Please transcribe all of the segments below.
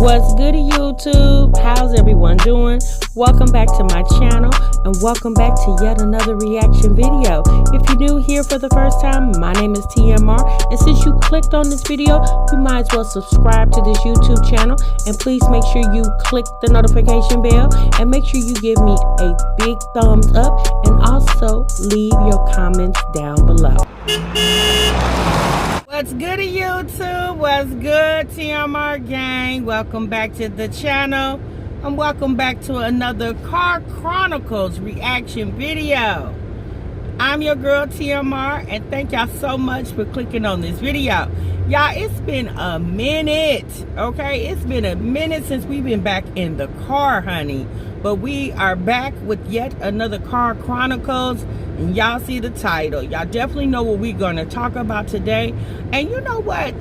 What's good, YouTube? How's everyone doing? Welcome back to my channel and welcome back to yet another reaction video. If you're new here for the first time, my name is TMR, and since you clicked on this video, you might as well subscribe to this YouTube channel, and please make sure you click the notification bell and make sure you give me a big thumbs up and also leave your comments down below. What's good, YouTube? What's good, TMR gang? Welcome back to the channel and welcome back to another Car Chronicles reaction video. I'm your girl TMR, and thank y'all so much for clicking on this video. Y'all, it's been a minute, okay? It's been a minute since we've been back in the car, honey. But we are back with yet another Car Chronicles, and y'all see the title. Y'all definitely know what we're going to talk about today. And you know what?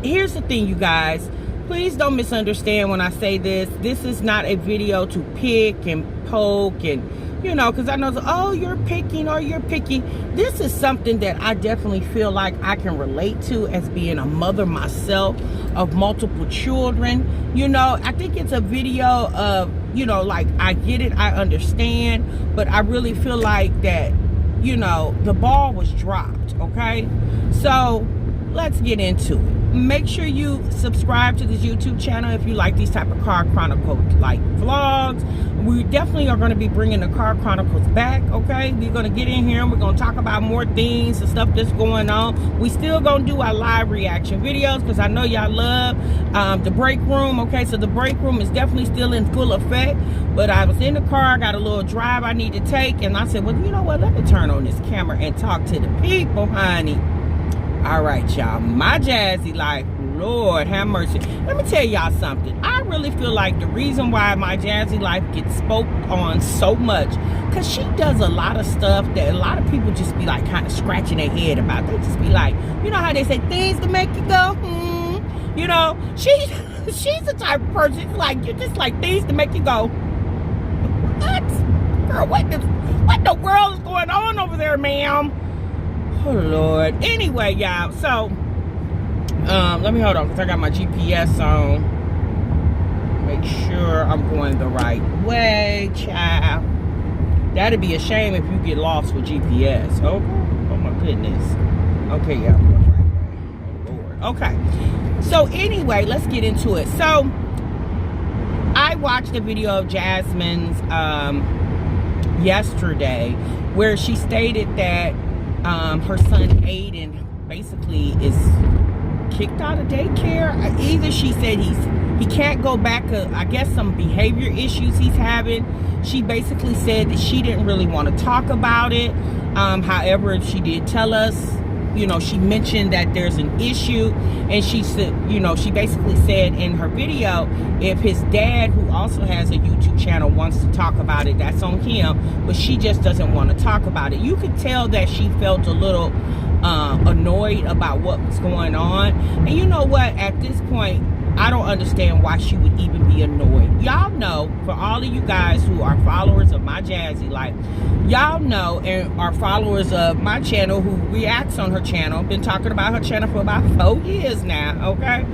Here's the thing, you guys. Please don't misunderstand when I say this. This is not a video to pick and poke and, you know, because I know, oh, you're picking or you're picky. This is something that I definitely feel like I can relate to as being a mother myself of multiple children. You know, I think it's a video of, you know, like, I get it, I understand, but I really feel like that, you know, the ball was dropped, okay? So let's get into it. Make sure you subscribe to this YouTube channel if you like these type of Car Chronicles like vlogs. We definitely are going to be bringing the Car Chronicles back, okay? We're going to get in here and we're going to talk about more things and stuff that's going on. We still going to do our live reaction videos because I know y'all love the break room, okay? So the break room is definitely still in full effect. But I was in the car, I got a little drive I need to take, and I said, well, you know what? Let me turn on this camera and talk to the people, honey. All right, y'all, my Jazzy Life, Lord have mercy. Let me tell y'all something. I really feel like the reason why my Jazzy Life gets spoke on so much, because she does a lot of stuff that a lot of people just be like kind of scratching their head about. They just be like, you know how they say things to make you go, you know, she's the type of person, it's like, you're just like things to make you go, what? Girl, what the world is going on over there, ma'am? Oh, Lord. Anyway, y'all, so, let me hold on, because I got my GPS on. Make sure I'm going the right way, child. That'd be a shame if you get lost with GPS. Oh, oh my goodness. Okay, yeah, I'm going the right way. Oh, Lord. Okay. So, anyway, let's get into it. So, I watched a video of Jasmine's, yesterday, where she stated that her son Aiden basically is kicked out of daycare. Either she said he can't go back, I guess some behavior issues he's having. She basically said that she didn't really want to talk about it. However, she did tell us, you know, she mentioned that there's an issue, and she said, you know, she basically said in her video, if his dad, who also has a YouTube channel, wants to talk about it, that's on him, but she just doesn't want to talk about it. You could tell that she felt a little annoyed about what was going on. And you know what, at this point, I don't understand why she would even be annoyed. Y'all know, for all of you guys who are followers of my Jazzy Life, y'all know and are followers of my channel who reacts on her channel. Been talking about her channel for about 4 years now, okay?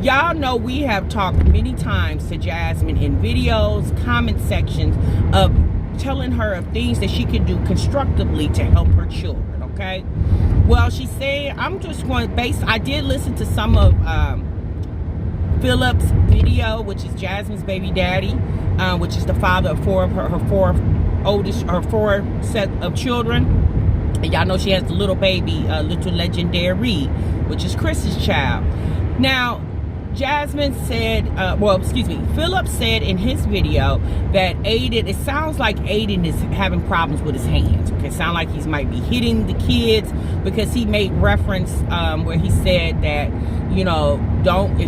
Y'all know we have talked many times to Jasmine in videos, comment sections of telling her of things that she can do constructively to help her children, okay? Well, she's saying, I'm just going to base, I did listen to some of Philip's video, which is Jasmine's baby daddy, which is the father of four set of children. And y'all know she has the little baby, little legendary, which is Chris's child. Now, Jasmine said, Philip said in his video that Aiden, it sounds like Aiden is having problems with his hands. Okay, sound like he might be hitting the kids, because he made reference where he said that, you know, he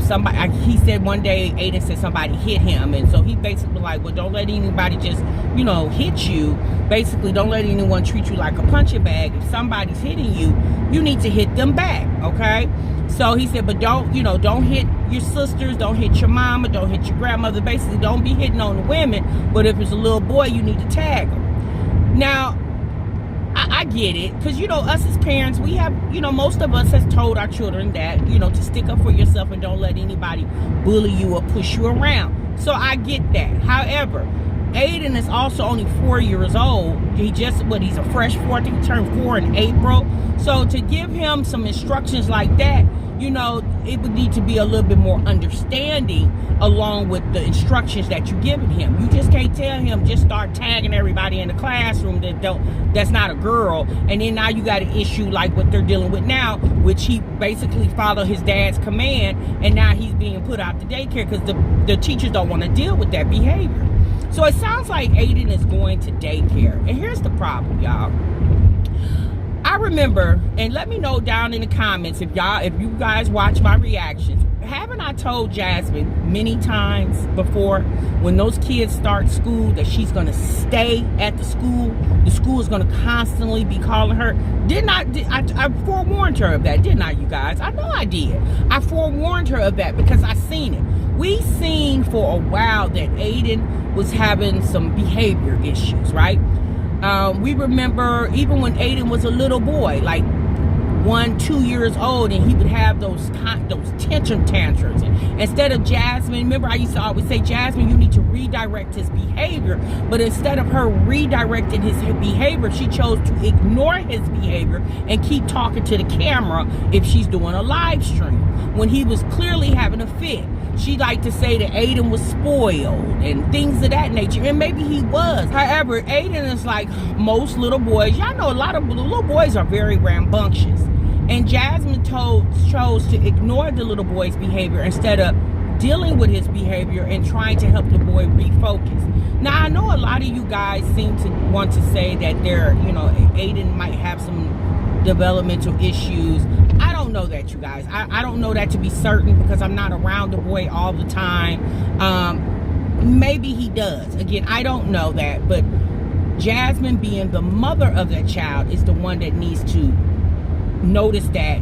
said one day Aiden said somebody hit him, and so he basically like, well, don't let anybody just, you know, hit you. Basically, don't let anyone treat you like a punching bag. If somebody's hitting you, you need to hit them back, okay? So he said, but don't, you know, don't hit your sisters, don't hit your mama, don't hit your grandmother. Basically, don't be hitting on the women, but if it's a little boy, you need to tag him. Now, I I get it, because you know, us as parents, we have, you know, most of us has told our children that, you know, to stick up for yourself and don't let anybody bully you or push you around. So I get that. However, Aiden is also only 4 years old. He's a fresh 4. I think he turned 4 in April. So to give him some instructions like that, you know, it would need to be a little bit more understanding along with the instructions that you're giving him. You just can't tell him just start tagging everybody in the classroom that's not a girl, and then now you got an issue like what they're dealing with now, which he basically followed his dad's command, and now he's being put out to daycare because the teachers don't want to deal with that behavior. So it sounds like Aiden is going to daycare, and here's the problem, y'all. I remember, and let me know down in the comments if you guys watch my reactions. Haven't I told Jasmine many times before, when those kids start school, that she's going to stay at the school? The school is going to constantly be calling her. I forewarned her of that, didn't I, you guys? I know I did. I forewarned her of that because I seen it. We seen for a while that Aiden was having some behavior issues, right? We remember even when Aiden was a little boy, like 1-2 years old, and he would have those tantrum tantrums. And instead of Jasmine, remember I used to always say, Jasmine, you need to redirect his behavior. But instead of her redirecting his behavior, she chose to ignore his behavior and keep talking to the camera if she's doing a live stream, when he was clearly having a fit. She liked to say that Aiden was spoiled and things of that nature, and maybe he was. However, Aiden is like most little boys. Y'all know a lot of little boys are very rambunctious, and Jasmine chose to ignore the little boy's behavior instead of dealing with his behavior and trying to help the boy refocus. Now, I know a lot of you guys seem to want to say that Aiden might have some developmental issues. I don't know that, you guys. I don't know that to be certain because I'm not around the boy all the time. Maybe he does. Again, I don't know that, but Jasmine, being the mother of that child, is the one that needs to notice that,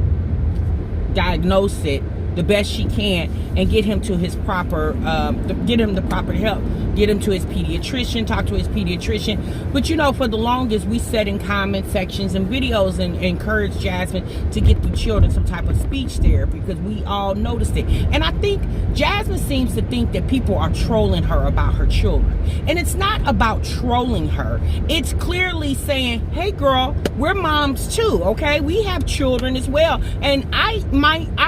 diagnose it the best she can, and get him to his proper, get him the proper help, get him to his pediatrician, talk to his pediatrician. But you know, for the longest, we said in comment sections and videos and encouraged Jasmine to get the children some type of speech therapy because we all noticed it. And I think Jasmine seems to think that people are trolling her about her children. And it's not about trolling her. It's clearly saying, hey girl, we're moms too, okay? We have children as well. And I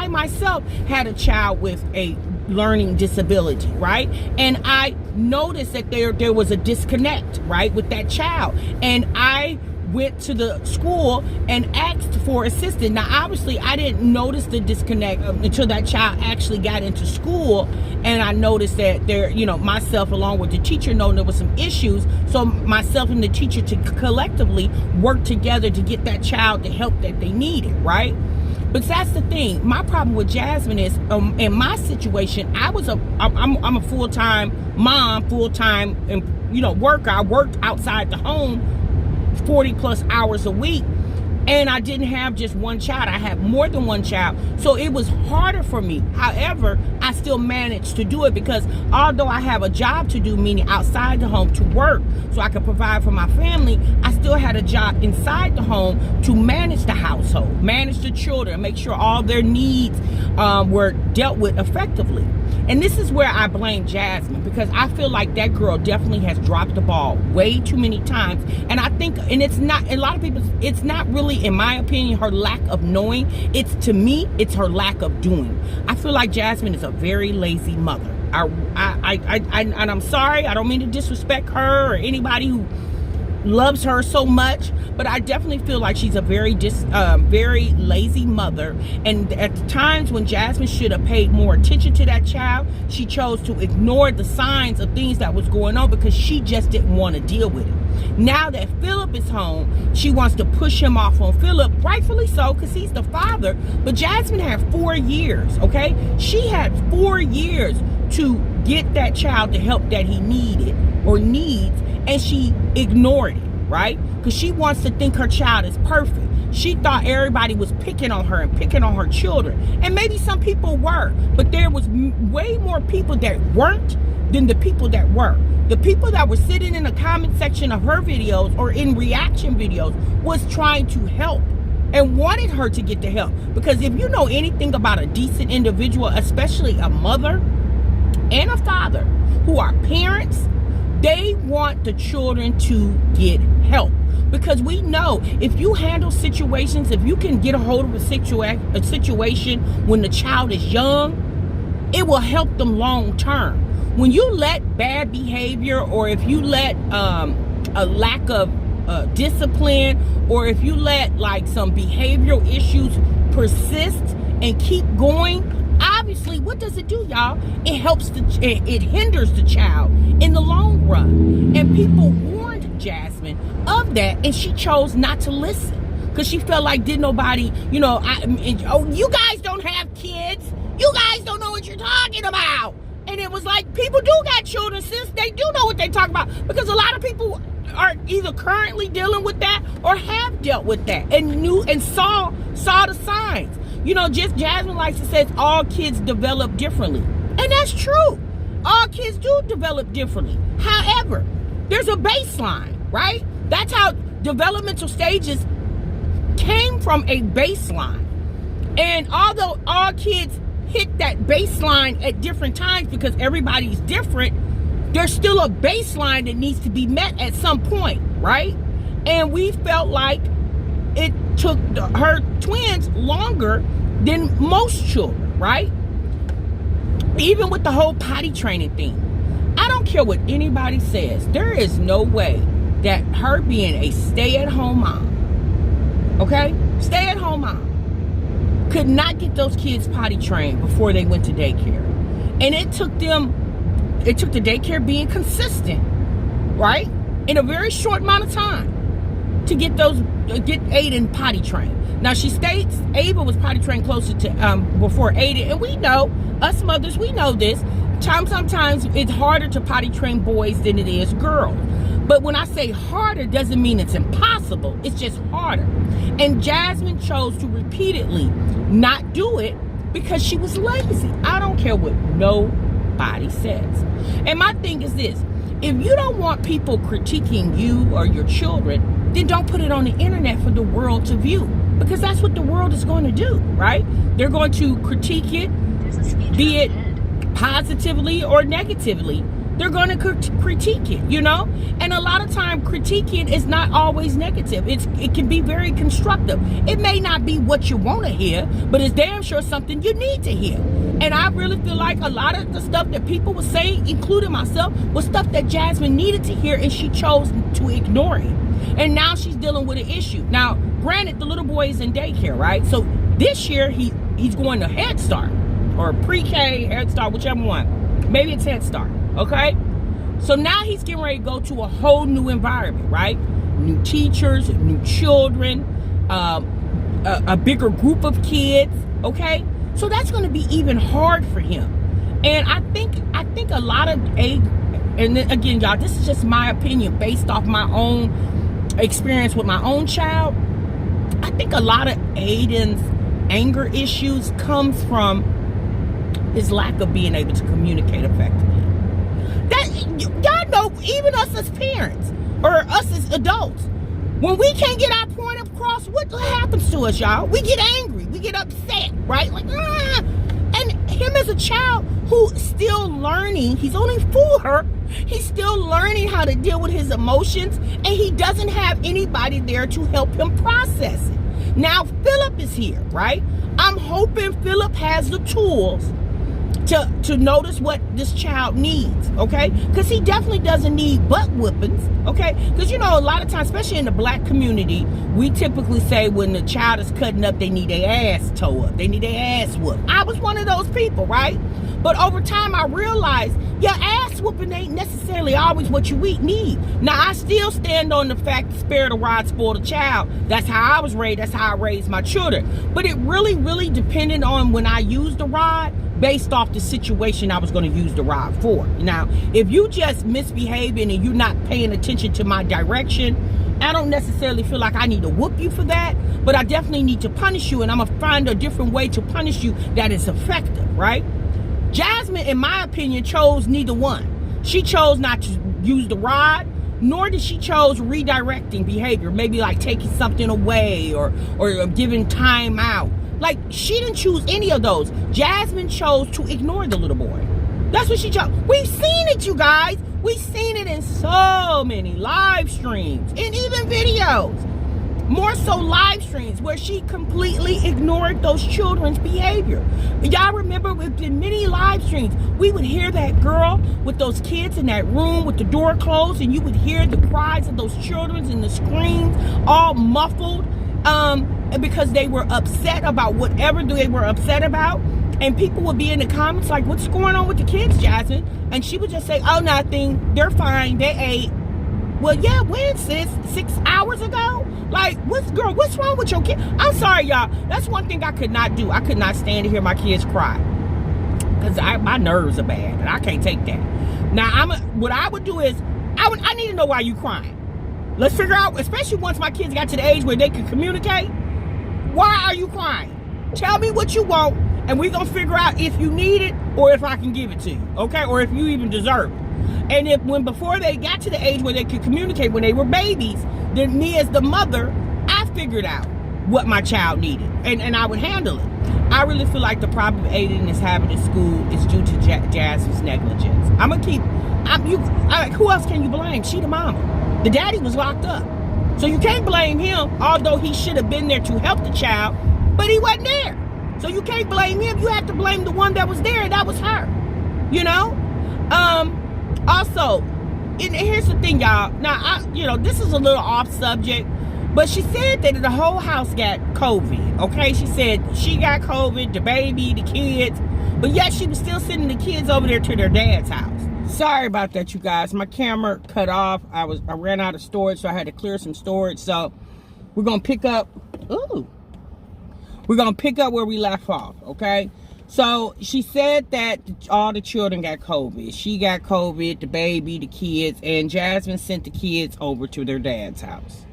myself had a child with a learning disability, right? And I noticed that there was a disconnect, right, with that child. And I went to the school and asked for assistance. Now, obviously, I didn't notice the disconnect until that child actually got into school, and I noticed that myself along with the teacher knowing there was some issues. So myself and the teacher to collectively work together to get that child the help that they needed, right? But that's the thing. My problem with Jasmine is, in my situation, I'm a full-time mom, full-time, worker. I worked outside the home 40 plus hours a week, and I didn't have just one child. I had more than one child, so it was harder for me. However, I still managed to do it because although I have a job to do, meaning outside the home to work so I could provide for my family, I still had a job inside the home to manage the household, manage the children, make sure all their needs were dealt with effectively. And this is where I blame Jasmine, because I feel like that girl definitely has dropped the ball way too many times. And I think, and it's not, a lot of people, it's not really, in my opinion, her lack of knowing. To me, it's her lack of doing. I feel like Jasmine is a very lazy mother. And I'm sorry, I don't mean to disrespect her or anybody who loves her so much, but I definitely feel like she's a very lazy mother. And at the times when Jasmine should have paid more attention to that child, she chose to ignore the signs of things that was going on because she just didn't want to deal with it. Now that Philip is home, she wants to push him off on Philip, rightfully so, because he's the father. But Jasmine had 4 years, okay? She had 4 years to get that child the help that he needed or needs, and she ignored it, right? Because she wants to think her child is perfect. She thought everybody was picking on her and picking on her children. And maybe some people were, but there was way more people that weren't than the people that were. The people that were sitting in the comment section of her videos or in reaction videos was trying to help and wanted her to get the help. Because if you know anything about a decent individual, especially a mother and a father who are parents, they want the children to get help. Because we know if you handle situations, if you can get a hold of a situation when the child is young, it will help them long term. When you let bad behavior, or if you let a lack of discipline, or if you let like some behavioral issues persist and keep going, obviously what does it do, y'all? It hinders the child in the long run. And people warned Jasmine of that, and she chose not to listen because she felt like did nobody, you guys don't have kids, you guys don't know what you're talking about. And it was like, people do got children, sis. They do know what they talk about, because a lot of people are either currently dealing with that or have dealt with that and knew and saw the signs. Just Jasmine likes to say all kids develop differently. And that's true. All kids do develop differently. However, there's a baseline, right? That's how developmental stages came from, a baseline. And although all kids hit that baseline at different times because everybody's different, there's still a baseline that needs to be met at some point, right? And we felt like it took her twins longer than most children, right? Even with the whole potty training thing, I don't care what anybody says, there is no way that her being a stay-at-home mom, okay, stay-at-home mom, could not get those kids potty trained before they went to daycare. And it took the daycare being consistent, right, in a very short amount of time to get Aiden potty trained. Now, she states Ava was potty trained closer to before Aiden, and we know, us mothers, we know this. Sometimes it's harder to potty train boys than it is girls. But when I say harder, doesn't mean it's impossible. It's just harder. And Jasmine chose to repeatedly not do it because she was lazy. I don't care what nobody says. And my thing is this: if you don't want people critiquing you or your children, then don't put it on the internet for the world to view. Because that's what the world is going to do, right? They're going to critique it, be it positively or negatively. They're going to critique it, And a lot of time, critiquing is not always negative. It can be very constructive. It may not be what you want to hear, but it's damn sure something you need to hear. And I really feel like a lot of the stuff that people were saying, including myself, was stuff that Jasmine needed to hear, and she chose to ignore it. And now she's dealing with an issue. Now, granted, the little boy is in daycare, right? So this year, he's going to Head Start or pre-K, Head Start, whichever one. Maybe it's Head Start. Okay, so now he's getting ready to go to a whole new environment, right? New teachers, new children, a bigger group of kids. Okay, so that's going to be even hard for him. And I think a lot of and then again, y'all, this is just my opinion based off my own experience with my own child. I think a lot of Aiden's anger issues comes from his lack of being able to communicate effectively. Y'all know, even us as parents or us as adults, when we can't get our point across, what happens to us, y'all? We get angry, we get upset, right? Like, and him as a child who's still learning, he's only 4, he's still learning how to deal with his emotions, and he doesn't have anybody there to help him process it. Now, Philip is here, right? I'm hoping Philip has the tools to notice what this child needs, okay? Because he definitely doesn't need butt whippings, okay? Because, a lot of times, especially in the black community, we typically say when the child is cutting up, they need their ass toe up. They need their ass whooped. I was one of those people, right? But over time, I realized your ass whooping ain't necessarily always what you need. Now, I still stand on the fact that spare the rod, spoil the child. That's how I was raised. That's how I raised my children. But it really, really depended on when I used the rod, based off the situation I was going to use the rod for. Now, if you just misbehaving and you're not paying attention to my direction, I don't necessarily feel like I need to whoop you for that, but I definitely need to punish you, and I'm going to find a different way to punish you that is effective, right? Jasmine, in my opinion, chose neither one. She chose not to use the rod, nor did she chose redirecting behavior, maybe like taking something away or giving time out. Like, she didn't choose any of those. Jasmine chose to ignore the little boy. That's what she chose. We've seen it, you guys. We've seen it in so many live streams and even videos. More so live streams where she completely ignored those children's behavior. Y'all remember with the many live streams, we would hear that girl with those kids in that room with the door closed, and you would hear the cries of those children and the screams all muffled because they were upset about whatever they were upset about. And people would be in the comments like, what's going on with the kids, Jasmine? And she would just say, oh, nothing. They're fine. They ate. Well, yeah, when, sis? 6 hours ago? Like, what's wrong with your kid? I'm sorry, y'all. That's one thing I could not do. I could not stand to hear my kids cry. Because my nerves are bad. And I can't take that. Now, what I would do is, I need to know why you crying. Let's figure out, especially once my kids got to the age where they could communicate. Why are you crying? Tell me what you want, and we're going to figure out if you need it or if I can give it to you. Okay? Or if you even deserve it. And before they got to the age where they could communicate when they were babies, then me as the mother, I figured out what my child needed, and I would handle it. I really feel like the problem Aiden is having in school is due to Jazz's negligence. Who else can you blame? She the mama. The daddy was locked up. So you can't blame him, although he should have been there to help the child, but he wasn't there. So you can't blame him. You have to blame the one that was there, and that was her. You know? Also, and here's the thing, y'all. Now, this is a little off subject, but she said that the whole house got COVID, okay? She said she got COVID, the baby, the kids, but yet she was still sending the kids over there to their dad's house. Sorry about that, you guys. My camera cut off. I ran out of storage, so I had to clear some storage. So we're going to pick up, we're going to pick up where we left off, okay? So she said that all the children got COVID. She got COVID, the baby, the kids, and Jasmine sent the kids over to their dad's house.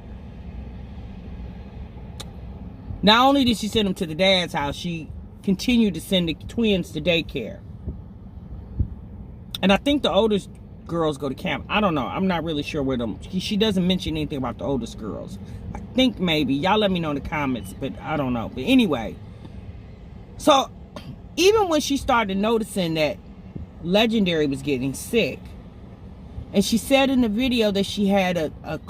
Not only did she send them to the dad's house, she continued to send the twins to daycare. And I think the oldest girls go to camp. I don't know. I'm not really sure where them. She doesn't mention anything about the oldest girls. I think maybe. Y'all let me know in the comments, but I don't know. But anyway, so even when she started noticing that Legendary was getting sick, and she said in the video that she had a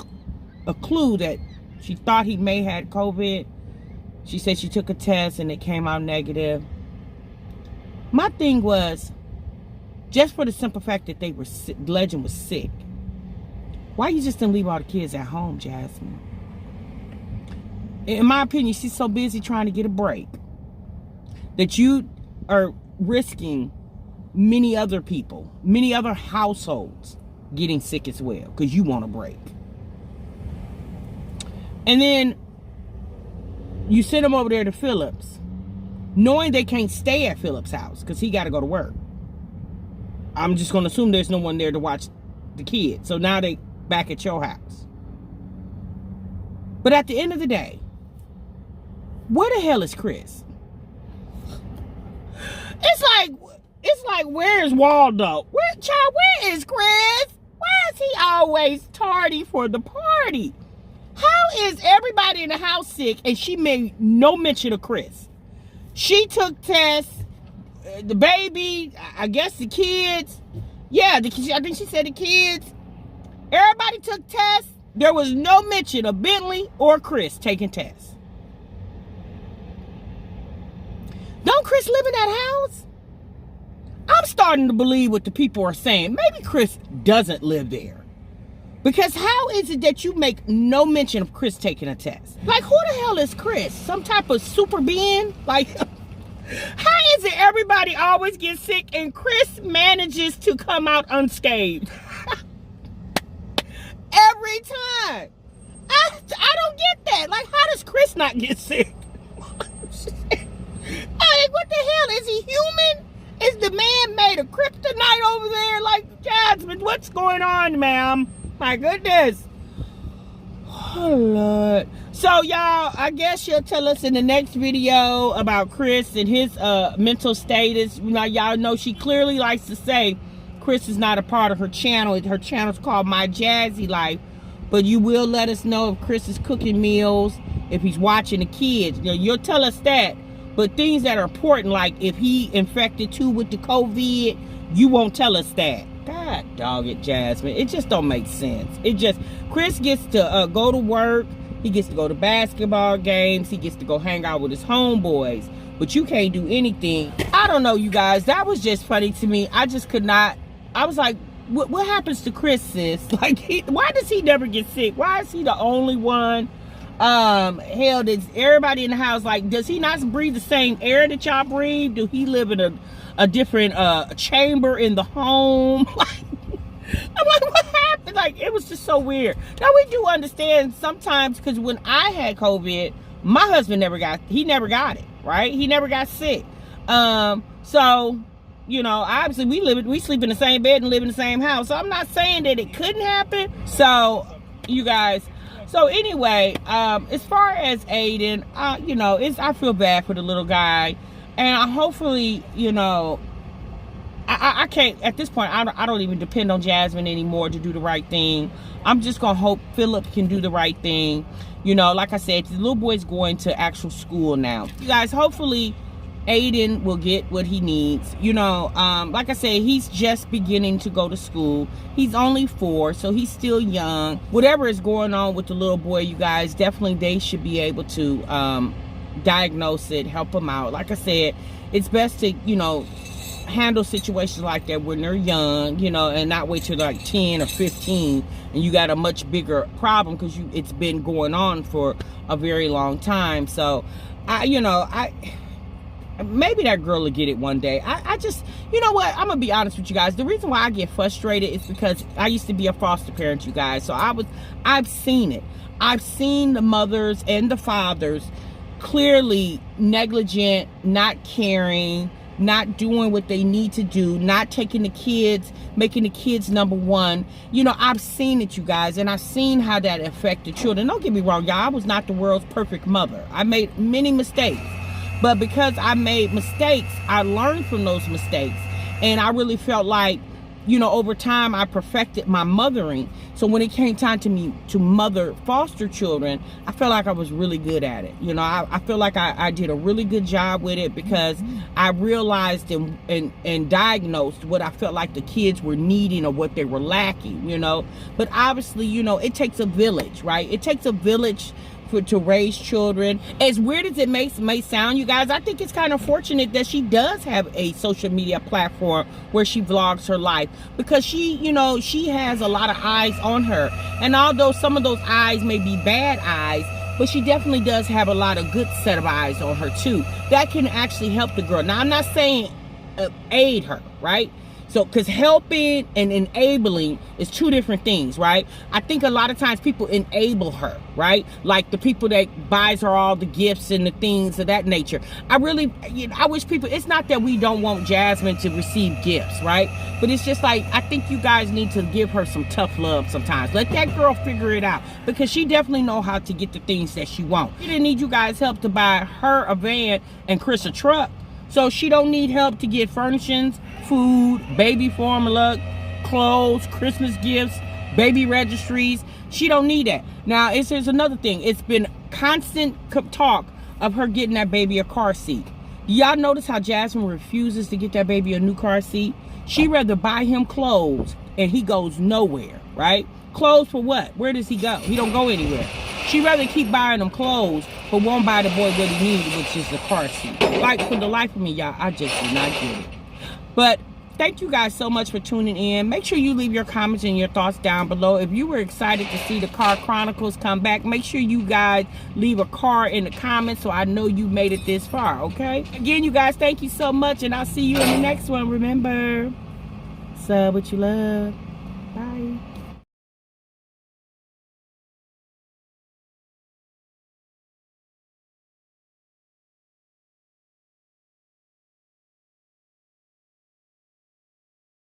clue that she thought he may had COVID. She said she took a test and it came out negative. My thing was, just for the simple fact that they were sick, Legend was sick, why you just didn't leave all the kids at home, Jasmine? In my opinion, she's so busy trying to get a break that you are risking many other people, many other households getting sick as well because you want a break. And then you send them over there to Phillips, knowing they can't stay at Phillips' house because he got to go to work. I'm just going to assume there's no one there to watch the kids. So now they back at your house. But at the end of the day, where the hell is Chris? It's like, where is Waldo? Where is Chris? Why is he always tardy for the party? How is everybody in the house sick and she made no mention of Chris? She took tests, the baby, I guess the kids. Yeah, I think she said the kids. Everybody took tests. There was no mention of Bentley or Chris taking tests. Don't Chris live in that house? I'm starting to believe what the people are saying. Maybe Chris doesn't live there. Because how is it that you make no mention of Chris taking a test? Like, who the hell is Chris? Some type of super being? Like, how is it everybody always gets sick and Chris manages to come out unscathed? Every time. I don't get that. Like, how does Chris not get sick? Like, what the hell? Is he human? Is the man made of kryptonite over there? Like, Jasmine, what's going on, ma'am? My goodness. Oh, Lord. So, y'all, I guess she'll tell us in the next video about Chris and his mental status. Now, y'all know she clearly likes to say Chris is not a part of her channel. Her channel's called My Jazzy Life. But you will let us know if Chris is cooking meals, if he's watching the kids. You know, you'll tell us that. But things that are important, like if he infected too with the COVID, you won't tell us that. God dog it, Jasmine. It just don't make sense. It just, Chris gets to go to work. He gets to go to basketball games. He gets to go hang out with his homeboys. But you can't do anything. I don't know, you guys. That was just funny to me. I just could not. I was like, what happens to Chris, sis? Like, why does he never get sick? Why is he the only one? Hell, does everybody in the house, like, does he not breathe the same air that y'all breathe? Do he live in a different chamber in the home? Like, I'm like, what happened? Like, it was just so weird. Now, we do understand sometimes, because when I had COVID, my husband never got it, right? He never got sick. So, you know, obviously we sleep in the same bed and live in the same house. So I'm not saying that it couldn't happen. So, you guys, so anyway, as far as Aiden, you know, I feel bad for the little guy, and hopefully, you know, I can't, at this point, I don't even depend on Jasmine anymore to do the right thing. I'm just gonna hope Philip can do the right thing. You know, like I said, the little boy's going to actual school now. You guys, hopefully Aiden will get what he needs. You know, like I said, he's just beginning to go to school. He's only 4, so he's still young. Whatever is going on with the little boy, you guys, definitely they should be able to diagnose it, help him out. Like I said, it's best to, you know, handle situations like that when they're young, you know, and not wait till like 10 or 15 and you got a much bigger problem, because it's been going on for a very long time. So maybe that girl will get it one day. I just, you know what, I'm gonna be honest with you guys. The reason why I get frustrated is because I used to be a foster parent, you guys. So I've seen it. I've seen the mothers and the fathers clearly negligent, not caring, not doing what they need to do, not taking the kids, making the kids number one. You know, I've seen it, you guys, and I've seen how that affected children. Don't get me wrong, y'all, I was not the world's perfect mother. I made many mistakes. But because I made mistakes, I learned from those mistakes. And I really felt like, you know, over time, I perfected my mothering. So when it came time to me to mother foster children, I felt like I was really good at it. You know, I feel like I did a really good job with it, because I realized and diagnosed what I felt like the kids were needing or what they were lacking, you know. But obviously, you know, it takes a village, right? It takes a village to raise children. As weird as it may sound, you guys, I think it's kind of fortunate that she does have a social media platform where she vlogs her life, because she, you know, she has a lot of eyes on her. And although some of those eyes may be bad eyes, but she definitely does have a lot of good set of eyes on her too. That can actually help the girl. Now, I'm not saying aid her, right? So, because helping and enabling is two different things, right? I think a lot of times people enable her, right? Like the people that buys her all the gifts and the things of that nature. I wish people, it's not that we don't want Jasmine to receive gifts, right? But it's just like, I think you guys need to give her some tough love sometimes. Let that girl figure it out, because she definitely know how to get the things that she wants. She didn't need you guys' help to buy her a van and Chris a truck. So she don't need help to get furnishings, food, baby formula, clothes, Christmas gifts, baby registries. She don't need that. Now, here's another thing. It's been constant talk of her getting that baby a car seat. Y'all notice how Jasmine refuses to get that baby a new car seat? She'd rather buy him clothes, and he goes nowhere, right? Clothes for what? Where does he go? He don't go anywhere. She'd rather keep buying him clothes, but won't buy the boy what he needs, which is the car seat. Like, for the life of me, y'all, I just do not get it. But thank you guys so much for tuning in. Make sure you leave your comments and your thoughts down below. If you were excited to see the Car Chronicles come back, make sure you guys leave a car in the comments so I know you made it this far, okay? Again, you guys, thank you so much, and I'll see you in the next one. Remember, sub what you love. Bye.